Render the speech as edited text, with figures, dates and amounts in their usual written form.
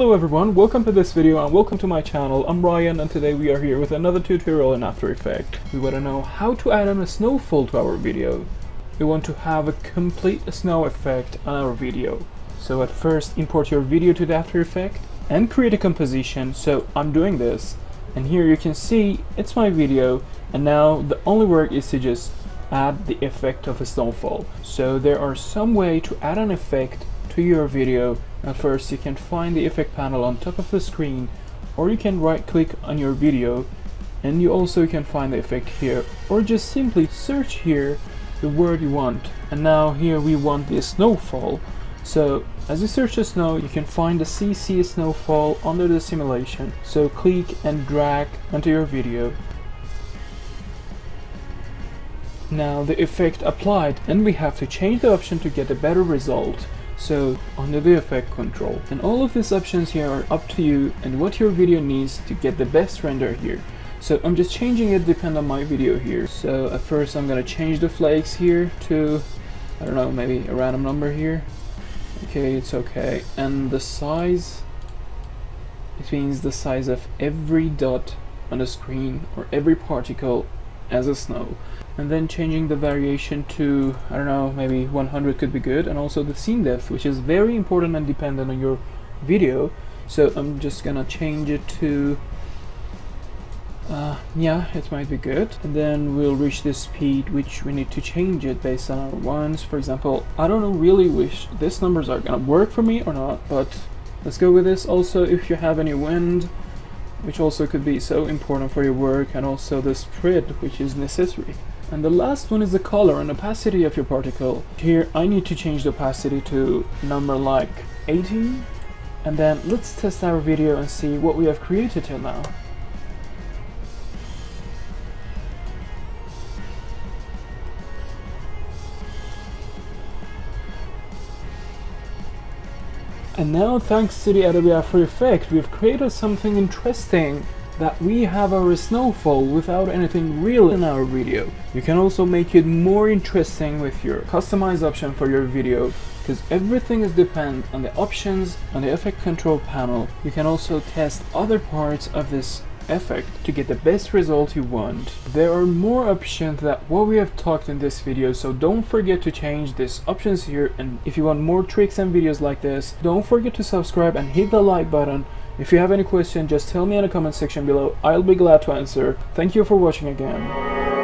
Hello everyone, welcome to this video and welcome to my channel. I'm Ryan and today we are here with another tutorial in After Effects. We want to know how to add on a snowfall to our video. We want to have a complete snow effect on our video. So at first import your video to the After Effects and create a composition. So I'm doing this and here you can see it's my video, and now the only work is to just add the effect of a snowfall. So there are some way to add an effect to your video. At first you can find the effect panel on top of the screen, or you can right click on your video and you also can find the effect here, or just simply search here the word you want. And now here we want the snowfall. So as you search the snow, you can find the CC snowfall under the simulation. So click and drag onto your video. Now the effect applied, and we have to change the option to get a better result. So under the effect control, and all of these options here are up to you and what your video needs to get the best render here. So I'm just changing it depend on my video here. So at first I'm gonna change the flakes here to, I don't know, maybe a random number here. Okay, it's okay. And the size, it means the size of every dot on the screen or every particle as a snow. And then changing the variation to, I don't know, maybe 100 could be good, and also the scene depth, which is very important and dependent on your video. So I'm just gonna change it to yeah, it might be good. And then we'll reach the speed, which we need to change it based on our ones. For example, I don't know really which these numbers are gonna work for me or not, but let's go with this. Also, if you have any wind, which also could be so important for your work, and also the spread, which is necessary. And the last one is the color and opacity of your particle. Here I need to change the opacity to number like 18, and then let's test our video and see what we have created till now. And now, thanks to the Adobe After Effects, we've created something interesting, that we have our snowfall without anything real in our video. You can also make it more interesting with your customized option for your video, because everything is depend on the options on the effect control panel. You can also test other parts of this effect to get the best result you want. There are more options than what we have talked in this video, so don't forget to change these options here. And if you want more tricks and videos like this, don't forget to subscribe and hit the like button. If you have any question, just tell me in the comment section below. I'll be glad to answer. Thank you for watching again.